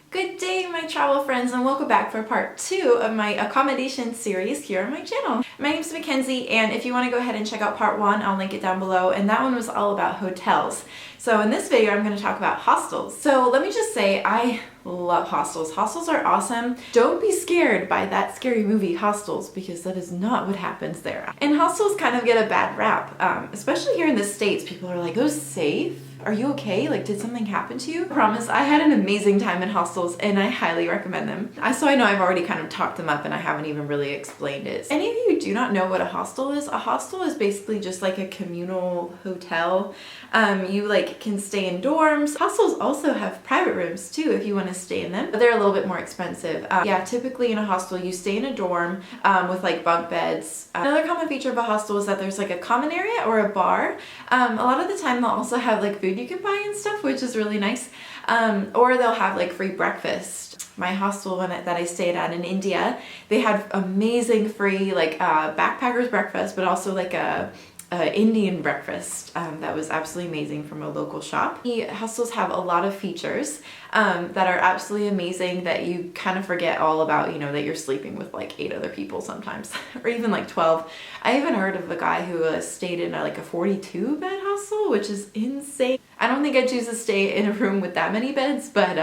Good day, my travel friends, and welcome back for part 2 of my accommodation series here on my channel. My name's Mackenzie, and if you want to go ahead and check out part 1, I'll link it down below, and that one was all about hotels. So in this video, I'm going to talk about hostels. So let me just say, I love hostels. Hostels are awesome. Don't be scared by that scary movie, Hostels, because that is not what happens there. And hostels kind of get a bad rap, especially here in the States. People are like, oh, safe? Are you okay? Like, did something happen to you? I promise, I had an amazing time in hostels and I highly recommend them. So I know I've already kind of talked them up and I haven't even really explained it. Any of you do not know what a hostel is basically just like a communal hotel. You like can stay in dorms. Hostels also have private rooms too if you want to stay in them, but they're a little bit more expensive. Yeah, typically in a hostel you stay in a dorm with like bunk beds. Another common feature of a hostel is that there's like a common area or a bar. A lot of the time they'll also have like food you can buy and stuff, which is really nice. Or they'll have like free breakfast. My hostel that I stayed at in India, they had amazing free like backpackers breakfast, but also like a Indian breakfast that was absolutely amazing from a local shop. The hostels have a lot of features that are absolutely amazing that you kind of forget all about, you know, that you're sleeping with like 8 other people sometimes, or even like 12. I even heard of a guy who stayed in like a 42 bed hostel, which is insane. I don't think I'd choose to stay in a room with that many beds, but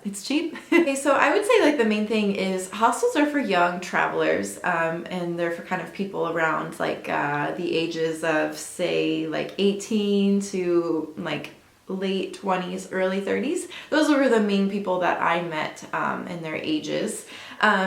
it's cheap. Okay, so I would say like the main thing is hostels are for young travelers, and they're for kind of people around like the ages of say like 18 to like late 20s, early 30s. Those were the main people that I met in their ages.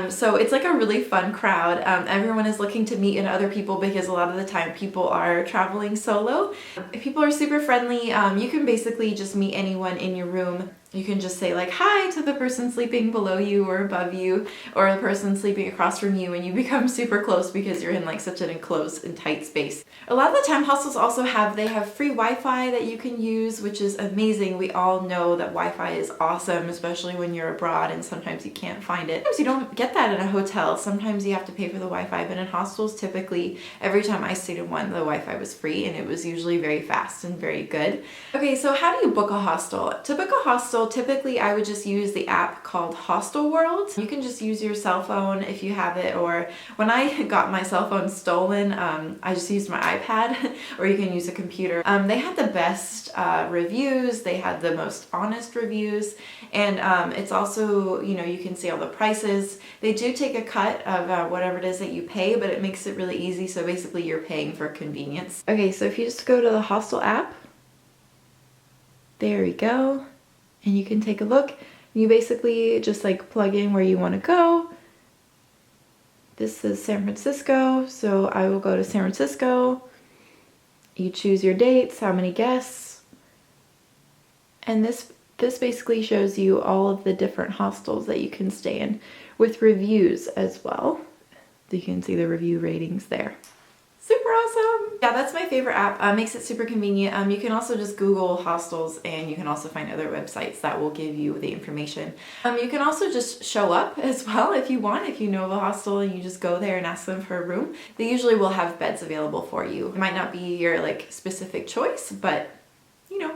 So it's like a really fun crowd. Everyone is looking to meet in other people because a lot of the time people are traveling solo. People are super friendly. You can basically just meet anyone in your room. You can just say like hi to the person sleeping below you or above you, or the person sleeping across from you, and you become super close because you're in like such an enclosed and tight space. A lot of the time hostels also have free Wi-Fi that you can use, which is amazing. We all know that Wi-Fi is awesome, especially when you're abroad and sometimes you can't find it. Sometimes you don't get that in a hotel. Sometimes you have to pay for the Wi-Fi, but in hostels typically every time I stayed in one, the Wi-Fi was free and it was usually very fast and very good. Okay, so how do you book a hostel? To book a hostel, typically I would just use the app called Hostel World. You can just use your cell phone if you have it, or when I got my cell phone stolen, I just used my iPad, or you can use a computer. They had the best reviews, they had the most honest reviews, and it's also, you know, you can see all the prices. They do take a cut of whatever it is that you pay, but it makes it really easy, so basically you're paying for convenience. Okay, so if you just go to the Hostel app, there we go. And you can take a look. You basically just like plug in where you want to go. This is San Francisco, so I will go to San Francisco. You choose your dates, how many guests. And this basically shows you all of the different hostels that you can stay in with reviews as well. You can see the review ratings there. Super awesome! Yeah, that's my favorite app. Makes it super convenient. You can also just Google hostels and you can also find other websites that will give you the information. You can also just show up as well if you want. If you know of a hostel and you just go there and ask them for a room, they usually will have beds available for you. It might not be your like specific choice, but you know,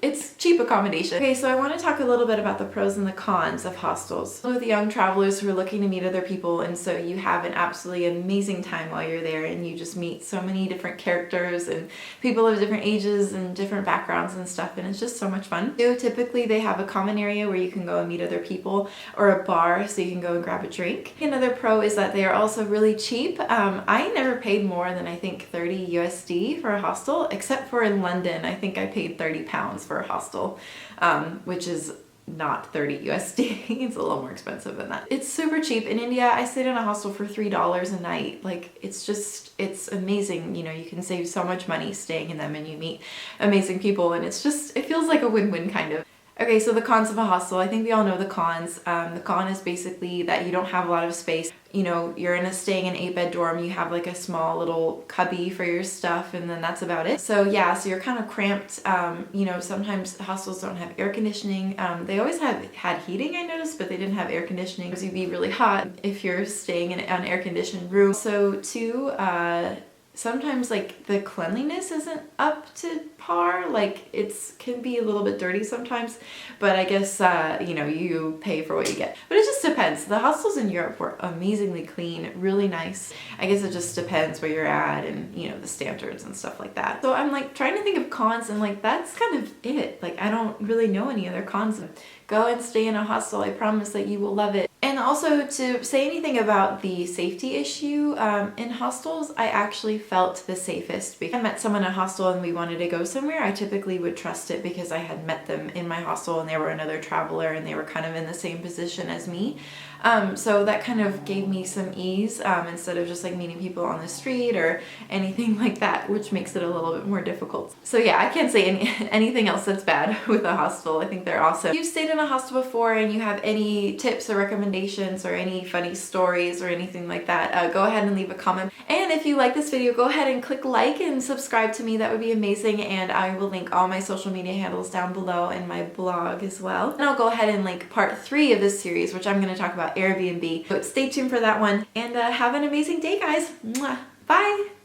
it's cheap accommodation. Okay, so I want to talk a little bit about the pros and the cons of hostels. With young travelers who are looking to meet other people, and so you have an absolutely amazing time while you're there, and you just meet so many different characters and people of different ages and different backgrounds and stuff, and it's just so much fun. Typically they have a common area where you can go and meet other people, or a bar so you can go and grab a drink. Another pro is that they are also really cheap. I never paid more than I think 30 USD for a hostel, except for in London. I think I paid 30 pounds for a hostel, which is not 30 USD. It's a little more expensive than that. It's super cheap. In India, I stayed in a hostel for $3 a night. Like, it's amazing. You know, you can save so much money staying in them and you meet amazing people, and it feels like a win-win kind of. Okay, so the cons of a hostel. I think we all know the cons. The con is basically that you don't have a lot of space. You know, you're staying in an 8-bed dorm, you have like a small little cubby for your stuff, and then that's about it. So yeah, so you're kind of cramped. You know, sometimes hostels don't have air conditioning. They always had heating, I noticed, but they didn't have air conditioning because you'd be really hot if you're staying in an air-conditioned room. So too, sometimes like the cleanliness isn't up to par. Like can be a little bit dirty sometimes, but I guess you know, you pay for what you get. But it just depends. The hostels in Europe were amazingly clean, really nice. I guess it just depends where you're at and, you know, the standards and stuff like that. So I'm like trying to think of cons, and like that's kind of it. Like I don't really know any other cons. Go and stay in a hostel. I promise that you will love it. And also, to say anything about the safety issue, in hostels, I actually felt the safest. Because I met someone at a hostel and we wanted to go somewhere, I typically would trust it because I had met them in my hostel and they were another traveler and they were kind of in the same position as me. So that kind of gave me some ease, instead of just like meeting people on the street or anything like that, which makes it a little bit more difficult. So yeah, I can't say anything else that's bad with a hostel. I think they're awesome. If you've stayed in a hostel before and you have any tips or recommendations or any funny stories or anything like that, go ahead and leave a comment. And if you like this video, go ahead and click like and subscribe to me. That would be amazing. And I will link all my social media handles down below and my blog as well. And I'll go ahead and link part 3 of this series, which I'm going to talk about Airbnb. So stay tuned for that one, and have an amazing day, guys. Mwah. Bye.